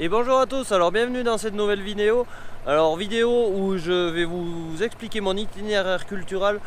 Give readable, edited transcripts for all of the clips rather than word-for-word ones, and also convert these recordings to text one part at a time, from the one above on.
Et bonjour à tous, alors bienvenue dans cette nouvelle vidéo. Alors vidéo où je vais vous expliquer mon itinéraire culturel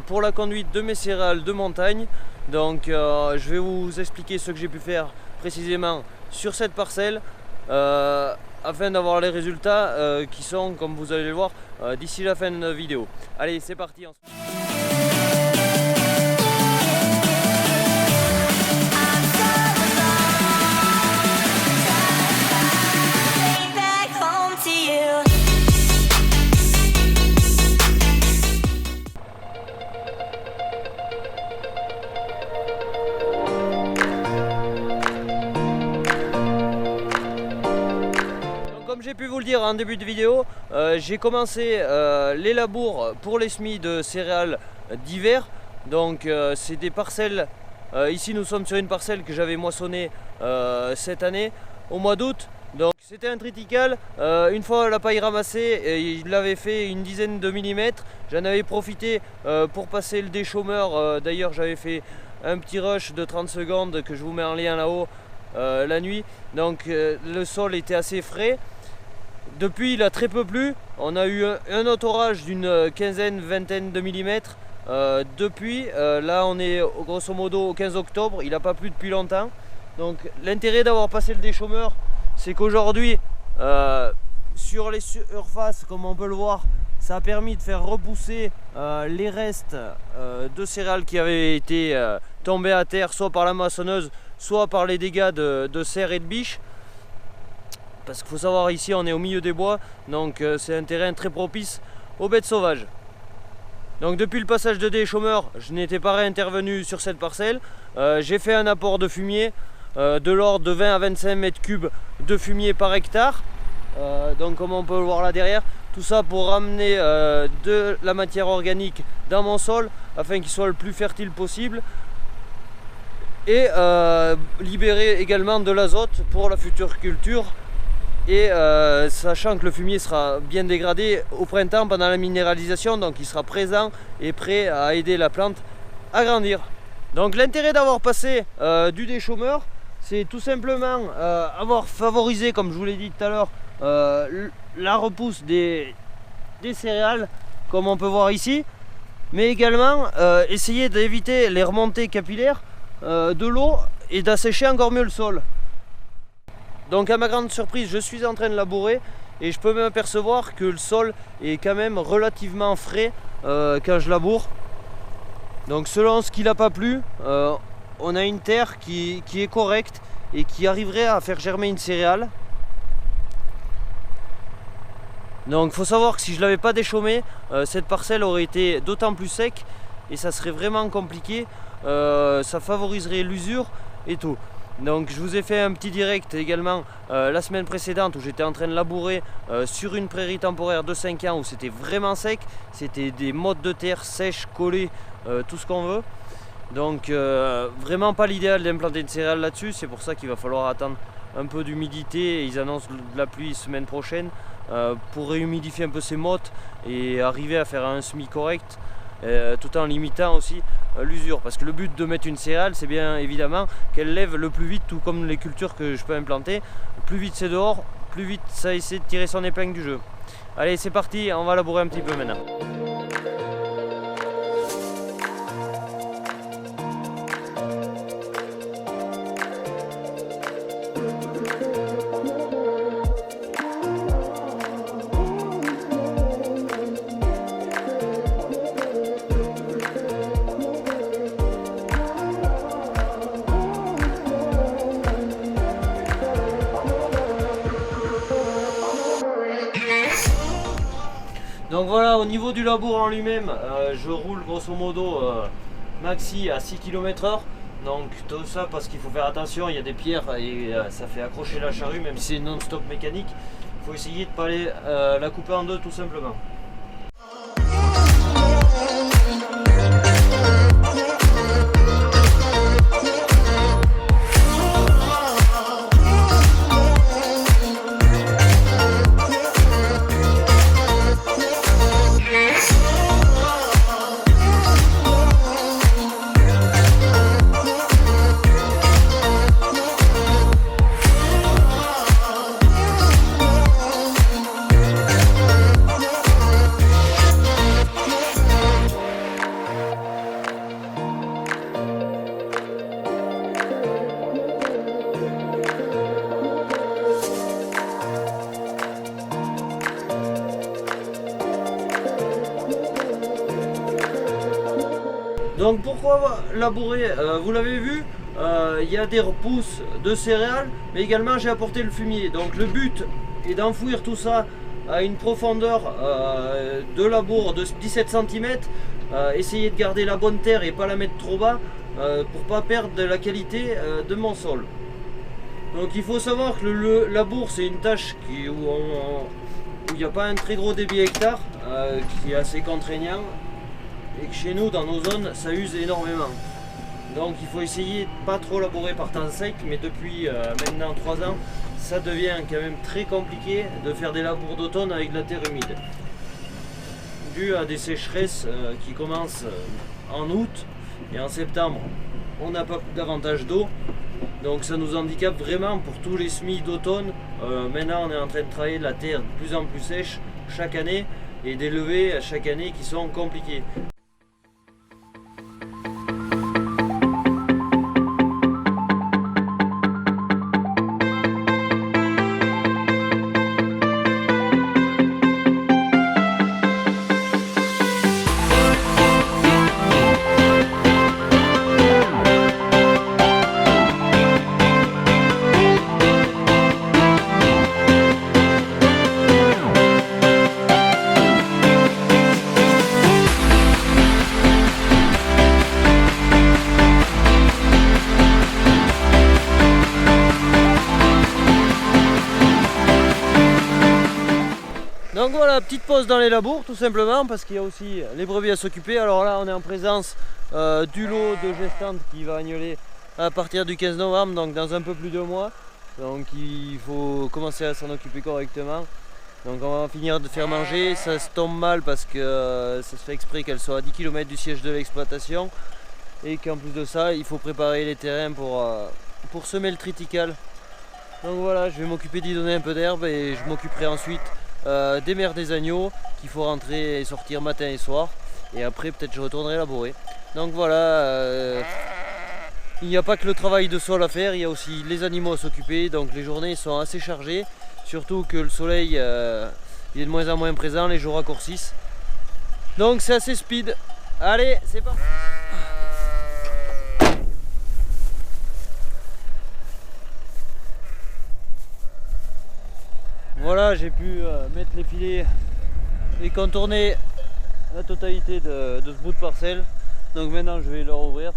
pour la conduite de mes céréales de montagne. Donc je vais vous expliquer ce que j'ai pu faire précisément sur cette parcelle afin d'avoir les résultats qui sont, comme vous allez le voir, d'ici la fin de la vidéo. Allez, c'est parti. Comme j'ai pu vous le dire en début de vidéo, j'ai commencé les labours pour les semis de céréales d'hiver. Donc c'est des parcelles, ici nous sommes sur une parcelle que j'avais moissonnée cette année au mois d'août. Donc c'était un triticale, une fois la paille ramassée, il avait fait une dizaine de millimètres. J'en avais profité pour passer le déchômeur, d'ailleurs j'avais fait un petit rush de 30 secondes que je vous mets en lien là-haut la nuit. Donc le sol était assez frais. Depuis il a très peu plu, on a eu un autre orage d'une quinzaine, vingtaine de millimètres depuis, là on est grosso modo au 15 octobre, il n'a pas plu depuis longtemps. Donc l'intérêt d'avoir passé le déchômeur, c'est qu'aujourd'hui sur les surfaces, comme on peut le voir, ça a permis de faire repousser les restes de céréales qui avaient été tombés à terre, soit par la moissonneuse, soit par les dégâts de cerfs et de biches. Parce qu'il faut savoir, ici on est au milieu des bois, donc c'est un terrain très propice aux bêtes sauvages. Donc depuis le passage de déchômeur, je n'étais pas réintervenu sur cette parcelle. J'ai fait un apport de fumier de l'ordre de 20 à 25 mètres cubes de fumier par hectare. Donc comme on peut le voir là derrière, tout ça pour ramener de la matière organique dans mon sol afin qu'il soit le plus fertile possible. Et libérer également de l'azote pour la future culture. Et sachant que le fumier sera bien dégradé au printemps pendant la minéralisation, donc il sera présent et prêt à aider la plante à grandir. Donc l'intérêt d'avoir passé du déchômeur, c'est tout simplement avoir favorisé, comme je vous l'ai dit tout à l'heure, la repousse des céréales, comme on peut voir ici, mais également essayer d'éviter les remontées capillaires de l'eau et d'assécher encore mieux le sol. Donc à ma grande surprise, je suis en train de labourer et je peux m'apercevoir que le sol est quand même relativement frais quand je laboure. Donc selon ce qu'il n'a pas plu, on a une terre qui est correcte et qui arriverait à faire germer une céréale. Donc il faut savoir que si je ne l'avais pas déchômé, cette parcelle aurait été d'autant plus sec et ça serait vraiment compliqué. Ça favoriserait l'usure et tout. Donc je vous ai fait un petit direct également la semaine précédente où j'étais en train de labourer sur une prairie temporaire de 5 ans où c'était vraiment sec. C'était des mottes de terre sèches, collées, tout ce qu'on veut. Donc vraiment pas l'idéal d'implanter une céréale là-dessus. C'est pour ça qu'il va falloir attendre un peu d'humidité. Ils annoncent de la pluie semaine prochaine pour réhumidifier un peu ces mottes et arriver à faire un semis correct. Tout en limitant aussi l'usure, parce que le but de mettre une céréale, c'est bien évidemment qu'elle lève le plus vite, tout comme les cultures que je peux implanter. Plus vite c'est dehors, plus vite ça essaie de tirer son épingle du jeu. Allez, c'est parti, on va labourer un petit peu maintenant. Donc voilà, au niveau du labour en lui-même, je roule grosso modo maxi à 6 km/h. Donc tout ça parce qu'il faut faire attention, il y a des pierres et ça fait accrocher la charrue, même si c'est non-stop mécanique. Il faut essayer de ne pas la couper en deux tout simplement. Donc pourquoi labourer? Vous l'avez vu, il y a des repousses de céréales, mais également j'ai apporté le fumier. Donc le but est d'enfouir tout ça à une profondeur de labour de 17 cm. Essayer de garder la bonne terre et pas la mettre trop bas pour pas perdre de la qualité de mon sol. Donc il faut savoir que le labour c'est une tâche où il n'y a pas un très gros débit hectare, qui est assez contraignant, et que chez nous dans nos zones ça use énormément. Donc il faut essayer de pas trop labourer par temps sec, mais depuis maintenant 3 ans ça devient quand même très compliqué de faire des labours d'automne avec de la terre humide, dû à des sécheresses qui commencent en août, et en septembre on n'a pas davantage d'eau, donc ça nous handicape vraiment pour tous les semis d'automne. Maintenant on est en train de travailler de la terre de plus en plus sèche chaque année, et des levées chaque année qui sont compliquées. Donc voilà, petite pause dans les labours tout simplement parce qu'il y a aussi les brebis à s'occuper. Alors là on est en présence du lot de gestantes qui va agnoler à partir du 15 novembre, donc dans un peu plus de mois. Donc il faut commencer à s'en occuper correctement. Donc on va finir de faire manger, ça se tombe mal parce que ça se fait exprès qu'elle soit à 10 km du siège de l'exploitation. Et qu'en plus de ça, il faut préparer les terrains pour semer le triticale. Donc voilà, je vais m'occuper d'y donner un peu d'herbe et je m'occuperai ensuite des mères des agneaux qu'il faut rentrer et sortir matin et soir, et après peut-être je retournerai labourer. Donc voilà, il n'y a pas que le travail de sol à faire, il y a aussi les animaux à s'occuper, donc les journées sont assez chargées, surtout que le soleil il est de moins en moins présent, les jours raccourcissent, donc c'est assez speed. Allez, c'est parti. Voilà, j'ai pu mettre les filets et contourner la totalité de ce bout de parcelle. Donc maintenant je vais leur ouvrir.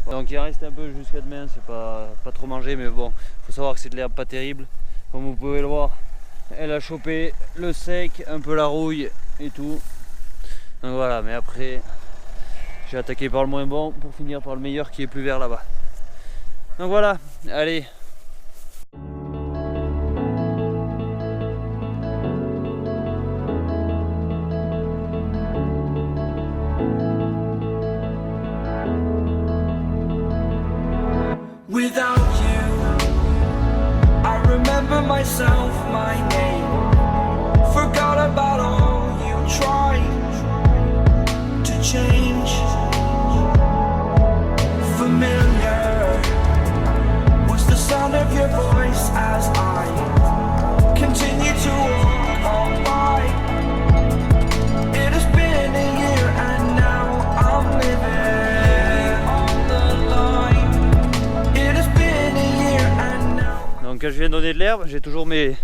Donc il reste un peu jusqu'à demain, c'est pas trop mangé, mais bon, faut savoir que c'est de l'herbe pas terrible. Comme vous pouvez le voir, elle a chopé le sec, un peu la rouille et tout. Donc voilà, mais après j'ai attaqué par le moins bon pour finir par le meilleur qui est plus vert là-bas. Donc voilà, allez. Without you, I remember myself, my name. Forgot about all you tried to change. Familiar was the sound of your voice as I continue to walk on by. It has been a year and now I'm living. Donc quand je viens donner de l'herbe, j'ai toujours mes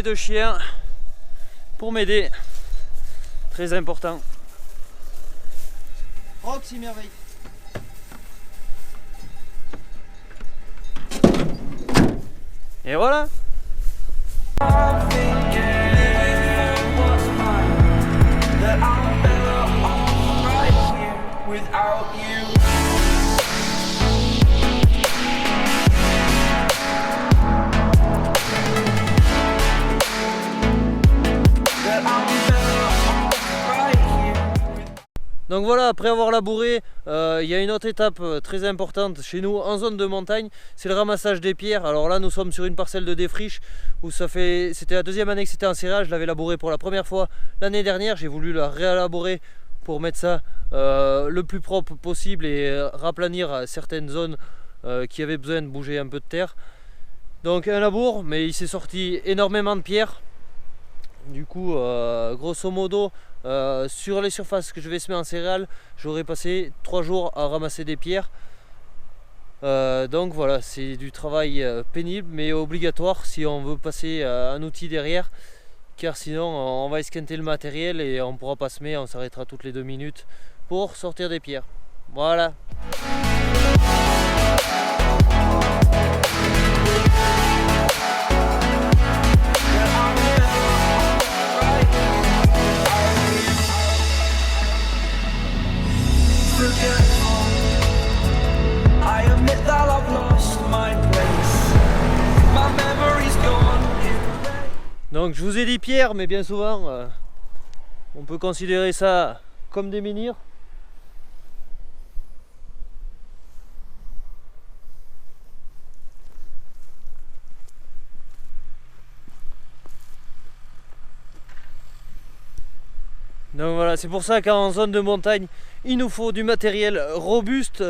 deux chiens pour m'aider. Très important. Roxy merveille. Et voilà. Donc voilà, après avoir labouré, il y a une autre étape très importante chez nous en zone de montagne, c'est le ramassage des pierres. Alors là nous sommes sur une parcelle de défriche où c'était la deuxième année que c'était en céréales. Je l'avais labouré pour la première fois l'année dernière, j'ai voulu la réélaborer pour mettre ça le plus propre possible et raplanir certaines zones qui avaient besoin de bouger un peu de terre. Donc un labour, mais il s'est sorti énormément de pierres. Du coup, grosso modo, sur les surfaces que je vais semer en céréales, j'aurais passé 3 jours à ramasser des pierres. Donc voilà, c'est du travail pénible mais obligatoire si on veut passer un outil derrière, car sinon on va esquinter le matériel et on ne pourra pas semer, on s'arrêtera toutes les 2 minutes pour sortir des pierres. Voilà. Donc je vous ai dit pierre, mais bien souvent on peut considérer ça comme des menhirs. Donc voilà, c'est pour ça qu'en zone de montagne, il nous faut du matériel robuste,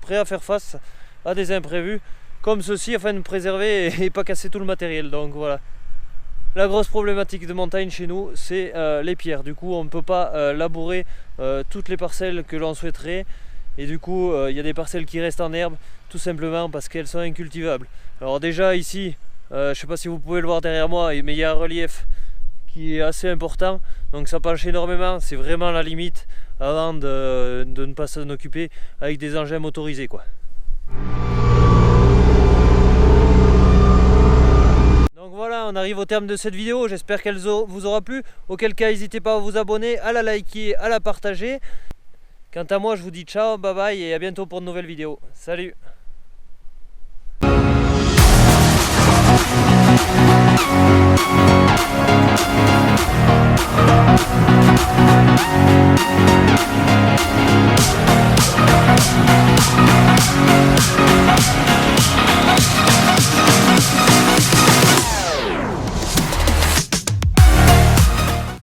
prêt à faire face à des imprévus, comme ceci, afin de préserver et pas casser tout le matériel. Donc voilà. La grosse problématique de montagne chez nous, c'est les pierres. Du coup, on ne peut pas labourer toutes les parcelles que l'on souhaiterait. Et du coup, il y a des parcelles qui restent en herbe, tout simplement parce qu'elles sont incultivables. Alors déjà ici, je ne sais pas si vous pouvez le voir derrière moi, mais il y a un relief qui est assez important. Donc ça penche énormément, c'est vraiment la limite avant de ne pas s'en occuper avec des engins motorisés, quoi. Donc voilà, on arrive au terme de cette vidéo, j'espère qu'elle vous aura plu. Auquel cas, n'hésitez pas à vous abonner, à la liker, à la partager. Quant à moi, je vous dis ciao, bye bye et à bientôt pour de nouvelles vidéos. Salut!